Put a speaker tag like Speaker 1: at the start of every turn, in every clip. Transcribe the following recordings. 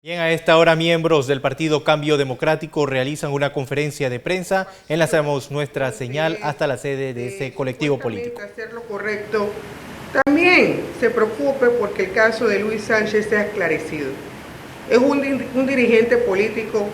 Speaker 1: Bien, a esta hora miembros del Partido Cambio Democrático realizan una conferencia de prensa. Enlazamos nuestra señal hasta la sede de este colectivo político.
Speaker 2: Hacer lo correcto, también se preocupe porque el caso de Luis Sánchez sea esclarecido. Es un dirigente político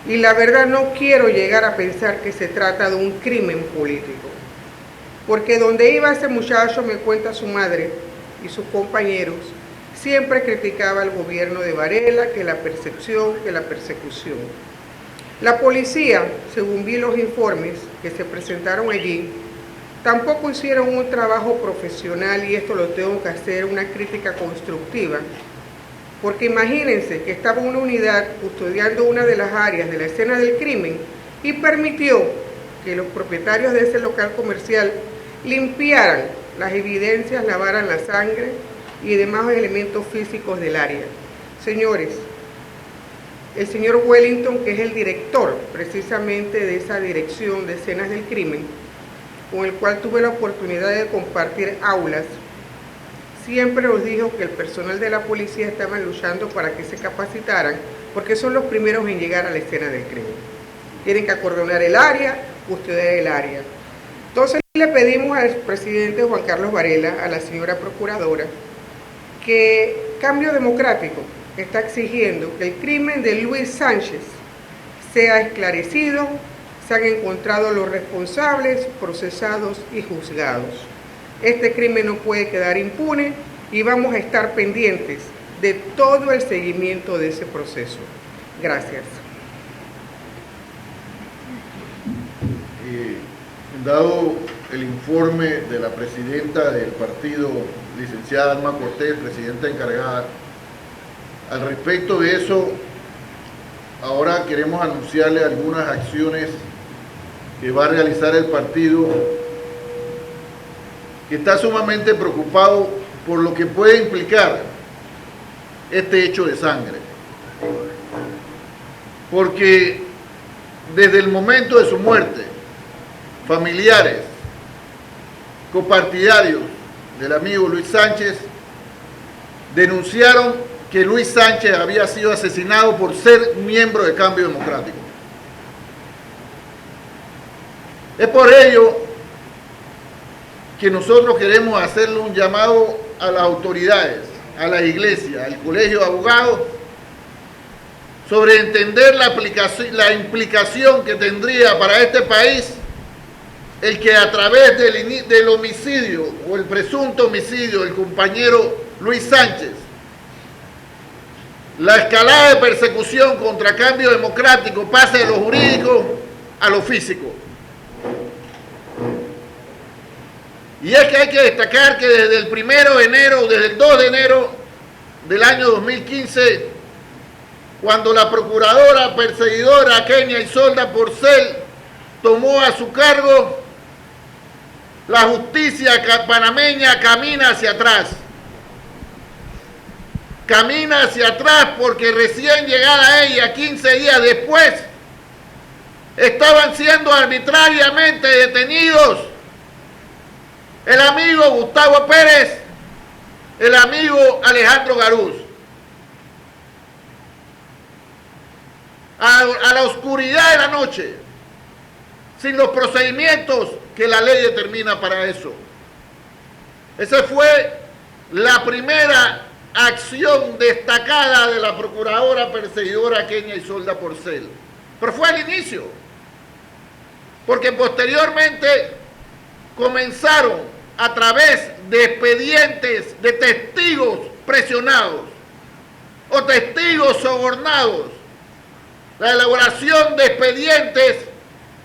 Speaker 2: y la verdad no quiero llegar a pensar que se trata de un crimen político. Porque donde iba ese muchacho, me cuenta su madre y sus compañeros, siempre criticaba al gobierno de Varela, que la persecución. La policía, según vi los informes que se presentaron allí, tampoco hicieron un trabajo profesional, y esto lo tengo que hacer una crítica constructiva, porque imagínense que estaba una unidad custodiando una de las áreas de la escena del crimen y permitió que los propietarios de ese local comercial limpiaran las evidencias, lavaran la sangre y demás elementos físicos del área. Señores, el señor Wellington, que es el director precisamente de esa dirección de escenas del crimen, con el cual tuve la oportunidad de compartir aulas, siempre nos dijo que el personal de la policía estaban luchando para que se capacitaran, porque son los primeros en llegar a la escena del crimen. Tienen que acordonar el área, custodiar el área. Entonces le pedimos al presidente Juan Carlos Varela, a la señora procuradora, que Cambio Democrático está exigiendo que el crimen de Luis Sánchez sea esclarecido, se han encontrado los responsables, procesados y juzgados. Este crimen no puede quedar impune y vamos a estar pendientes de todo el seguimiento de ese proceso. Gracias.
Speaker 3: Dado el informe de la presidenta del partido, licenciada Alma Cortés, presidenta encargada, al respecto de eso, ahora queremos anunciarle algunas acciones que va a realizar el partido, que está sumamente preocupado por lo que puede implicar este hecho de sangre. Porque desde el momento de su muerte, familiares, copartidarios del amigo Luis Sánchez denunciaron que Luis Sánchez había sido asesinado por ser miembro de Cambio Democrático. Es por ello que nosotros queremos hacerle un llamado a las autoridades, a la iglesia, al colegio de abogados, sobre entender la implicación que tendría para este país el que a través del homicidio o el presunto homicidio del compañero Luis Sánchez, la escalada de persecución contra Cambio Democrático pase de lo jurídico a lo físico. Y es que hay que destacar que desde el 1 de enero, desde el 2 de enero del año 2015, cuando la procuradora perseguidora Kenia Isolda Porcel tomó a su cargo, la justicia panameña camina hacia atrás. Camina hacia atrás porque recién llegada ella, 15 días después, estaban siendo arbitrariamente detenidos el amigo Gustavo Pérez, el amigo Alejandro Garús. A la oscuridad de la noche, sin los procedimientos que la ley determina para eso. Esa fue la primera acción destacada de la procuradora perseguidora Kenia Isolda Porcel. Pero fue al inicio, porque posteriormente comenzaron a través de expedientes de testigos presionados o testigos sobornados, la elaboración de expedientes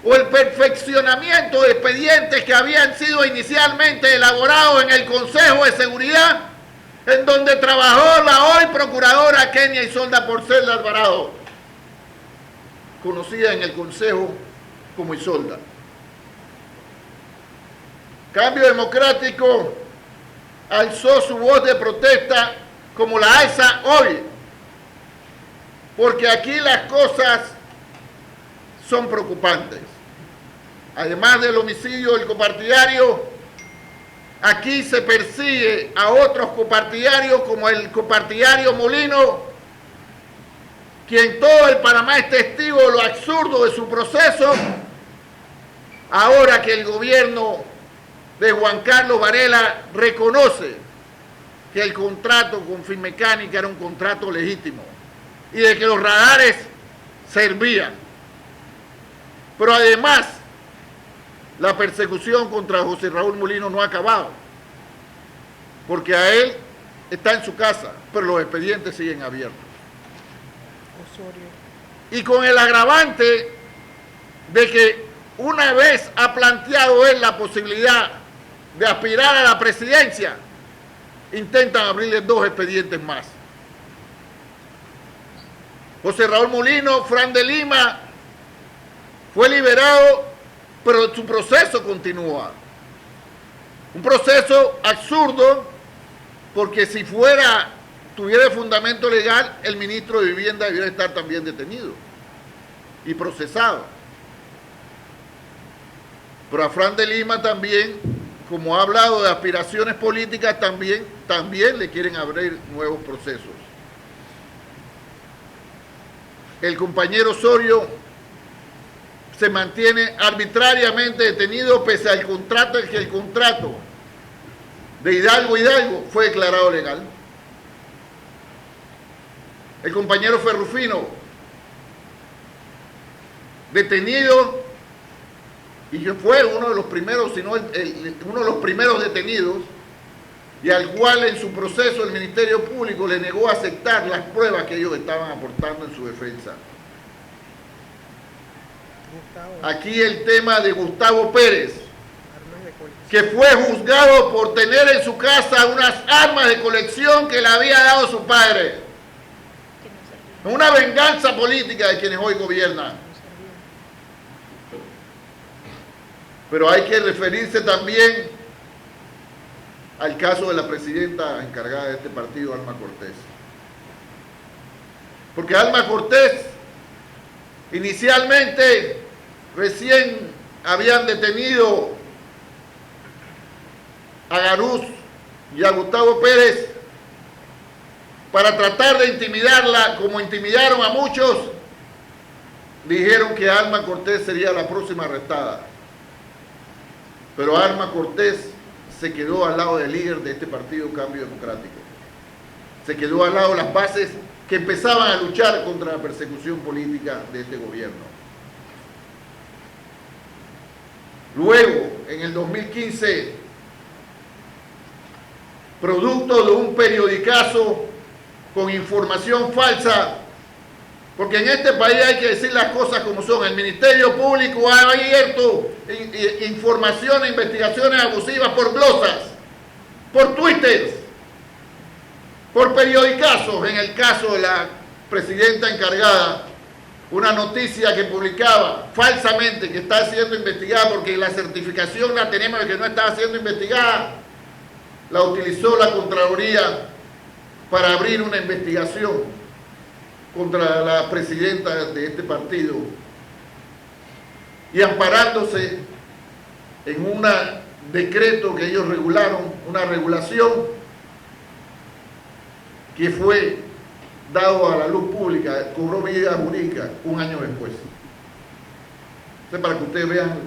Speaker 3: o el perfeccionamiento de expedientes que habían sido inicialmente elaborados en el Consejo de Seguridad, en donde trabajó la hoy procuradora Kenia Isolda Porcel de Alvarado, conocida en el Consejo como Isolda. Cambio Democrático alzó su voz de protesta como la alza hoy, porque aquí las cosas son preocupantes. Además del homicidio del copartidario, aquí se persigue a otros copartidarios como el copartidario Molino, quien todo el Panamá es testigo de lo absurdo de su proceso, ahora que el gobierno de Juan Carlos Varela reconoce que el contrato con Finmecánica era un contrato legítimo y de que los radares servían. Pero además, la persecución contra José Raúl Mulino no ha acabado, porque a él está en su casa, pero los expedientes siguen abiertos. Y con el agravante de que una vez ha planteado él la posibilidad de aspirar a la presidencia, intentan abrirle 2 expedientes más. José Raúl Mulino, Fran de Lima, fue liberado, pero su proceso continúa. Un proceso absurdo, porque si tuviera fundamento legal, el ministro de Vivienda debiera estar también detenido y procesado. Pero a Fran de Lima también, como ha hablado de aspiraciones políticas, también le quieren abrir nuevos procesos. El compañero Osorio se mantiene arbitrariamente detenido pese al contrato, que el contrato de Hidalgo fue declarado legal. El compañero Ferrufino, detenido, y fue uno de los primeros, uno de los primeros detenidos, y al cual en su proceso el Ministerio Público le negó aceptar las pruebas que ellos estaban aportando en su defensa. Aquí el tema de Gustavo Pérez, que fue juzgado por tener en su casa unas armas de colección que le había dado su padre. Una venganza política de quienes hoy gobiernan. Pero hay que referirse también al caso de la presidenta encargada de este partido, Alma Cortés. Porque Alma Cortés, inicialmente, recién habían detenido a Garús y a Gustavo Pérez para tratar de intimidarla, como intimidaron a muchos. Dijeron que Alma Cortés sería la próxima arrestada. Pero Alma Cortés se quedó al lado del líder de este partido, Cambio Democrático. Se quedó al lado de las bases que empezaban a luchar contra la persecución política de este gobierno. Luego, en el 2015, producto de un periodicazo con información falsa, porque en este país hay que decir las cosas como son. El Ministerio Público ha abierto información e investigaciones abusivas por glosas, por twitters, por periodicazos. En el caso de la presidenta encargada, una noticia que publicaba falsamente que está siendo investigada, porque la certificación la tenemos de que no estaba siendo investigada, la utilizó la Contraloría para abrir una investigación contra la presidenta de este partido, y amparándose en un decreto que ellos regularon, una regulación que fue dado a la luz pública, cobró vida jurídica un año después. Entonces, para que ustedes vean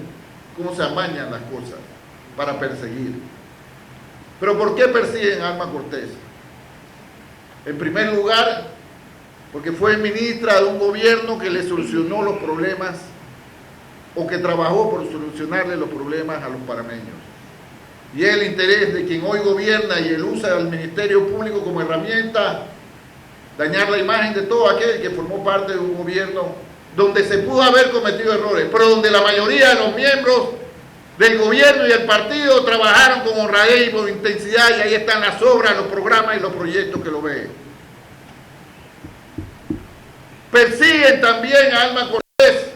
Speaker 3: cómo se amañan las cosas para perseguir. Pero ¿por qué persiguen a Alma Cortés? En primer lugar, porque fue ministra de un gobierno que le solucionó los problemas, o que trabajó por solucionarle los problemas a los panameños. Y es el interés de quien hoy gobierna y él usa al Ministerio Público como herramienta, dañar la imagen de todo aquel que formó parte de un gobierno donde se pudo haber cometido errores, pero donde la mayoría de los miembros del gobierno y del partido trabajaron con honradez y con intensidad, y ahí están las obras, los programas y los proyectos que lo ven. Persiguen también a Alma Cortés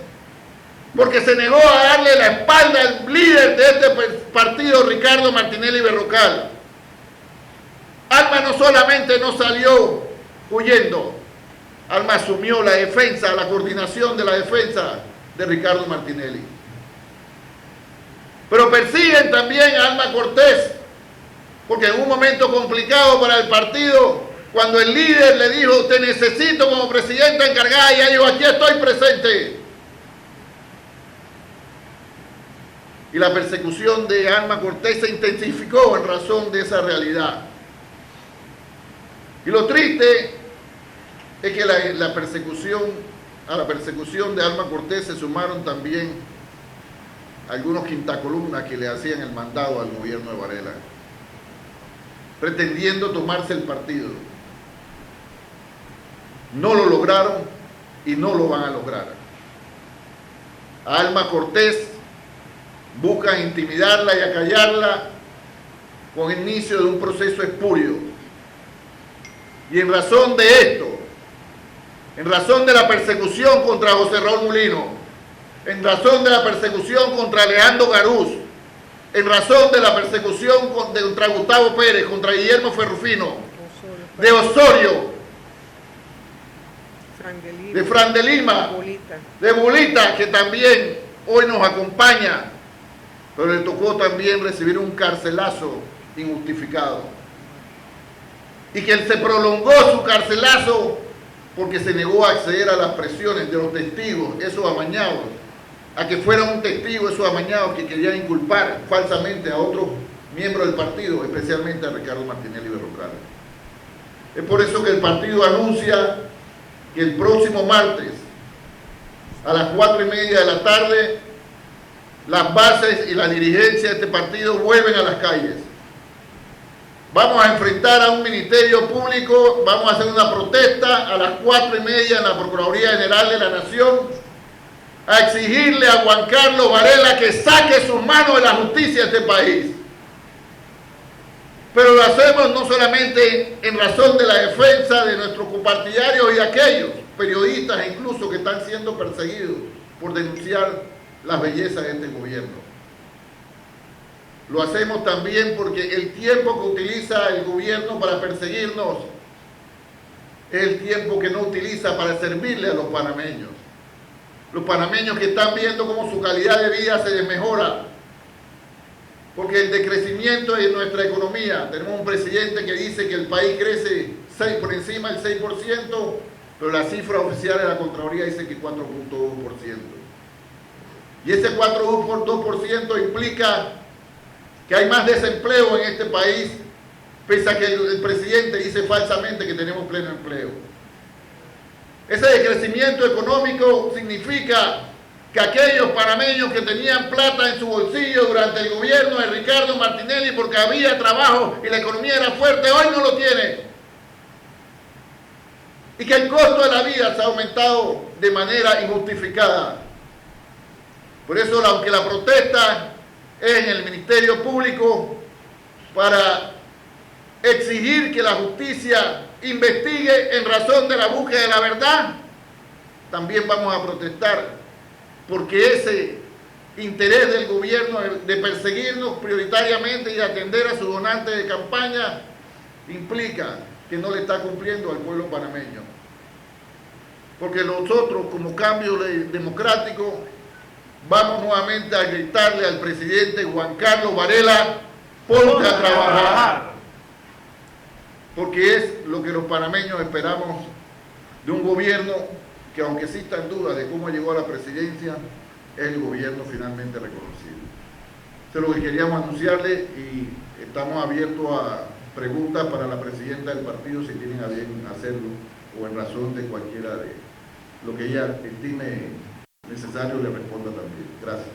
Speaker 3: porque se negó a darle la espalda al líder de este partido, Ricardo Martinelli Berrocal. Alma no solamente no salió huyendo, Alma asumió la defensa, la coordinación de la defensa de Ricardo Martinelli. Pero persiguen también a Alma Cortés porque en un momento complicado para el partido, Cuando el líder le dijo, te necesito como presidenta encargada, ella dijo, aquí estoy presente. Y la persecución de Alma Cortés se intensificó en razón de esa realidad. Y lo triste es que a la persecución de Alma Cortés se sumaron también algunos quintacolumnas que le hacían el mandado al gobierno de Varela, pretendiendo tomarse el partido. No lo lograron y no lo van a lograr. A Alma Cortés buscan intimidarla y acallarla con el inicio de un proceso espurio. Y en razón de esto, en razón de la persecución contra José Raúl Mulino, en razón de la persecución contra Alejandro Garús, en razón de la persecución contra Gustavo Pérez, contra Guillermo Ferrufino, de Osorio, de Fran de Lima, de Bulita, que también hoy nos acompaña, pero le tocó también recibir un carcelazo injustificado. Y que él se prolongó su carcelazo porque se negó a acceder a las presiones de los testigos, esos amañados, a que fuera un testigo esos amañados que querían inculpar falsamente a otros miembros del partido, especialmente a Ricardo Martinelli Berrocal. Es por eso que el partido anuncia que el próximo martes a las 4:30 de la tarde las bases y la dirigencia de este partido vuelven a las calles. Vamos a enfrentar a un ministerio público, vamos a hacer una protesta a las 4:30 en la Procuraduría General de la Nación, a exigirle a Juan Carlos Varela que saque sus manos de la justicia de este país. Pero lo hacemos no solamente en razón de la defensa de nuestros compartidarios y de aquellos periodistas incluso que están siendo perseguidos por denunciar las bellezas de este gobierno. Lo hacemos también porque el tiempo que utiliza el gobierno para perseguirnos es el tiempo que no utiliza para servirle a los panameños. Los panameños que están viendo cómo su calidad de vida se desmejora. Porque el decrecimiento de nuestra economía, tenemos un presidente que dice que el país crece por encima del 6%, pero la cifra oficial de la Contraloría dice que 4.2%. Y ese 4.2% implica que hay más desempleo en este país, pese a que el presidente dice falsamente que tenemos pleno empleo. Ese decrecimiento económico significa que aquellos panameños que tenían plata en su bolsillo durante el gobierno de Ricardo Martinelli porque había trabajo y la economía era fuerte, hoy no lo tienen. Y que el costo de la vida se ha aumentado de manera injustificada. Por eso, aunque la protesta es en el Ministerio Público para exigir que la justicia investigue en razón de la búsqueda de la verdad, también vamos a protestar porque ese interés del gobierno de perseguirnos prioritariamente y atender a sus donantes de campaña implica que no le está cumpliendo al pueblo panameño. Porque nosotros, como cambio democrático, vamos nuevamente a gritarle al presidente Juan Carlos Varela, ponte a trabajar. Porque es lo que los panameños esperamos de un gobierno que, aunque existan dudas de cómo llegó a la presidencia, es el gobierno finalmente reconocido. Eso es lo que queríamos anunciarle y estamos abiertos a preguntas para la presidenta del partido si tienen a bien hacerlo o en razón de cualquiera de lo que ella estime necesario le responda también. Gracias.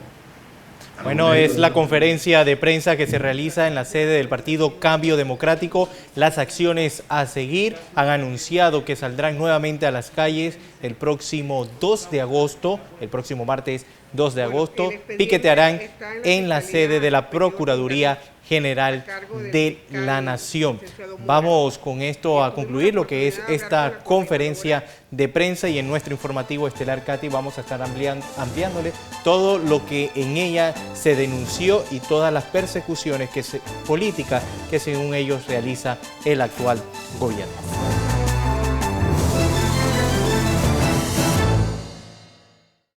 Speaker 1: Bueno, es la conferencia de prensa que se realiza en la sede del partido Cambio Democrático. Las acciones a seguir han anunciado que saldrán nuevamente a las calles el próximo 2 de agosto, el próximo martes 2 de agosto, piquetearán en la sede de la Procuraduría General de la Nación. Vamos con esto a concluir lo que es esta conferencia de prensa y en nuestro informativo estelar, Katy, vamos a estar ampliándole todo lo que en ella se denunció y todas las persecuciones políticas que según ellos realiza el actual gobierno.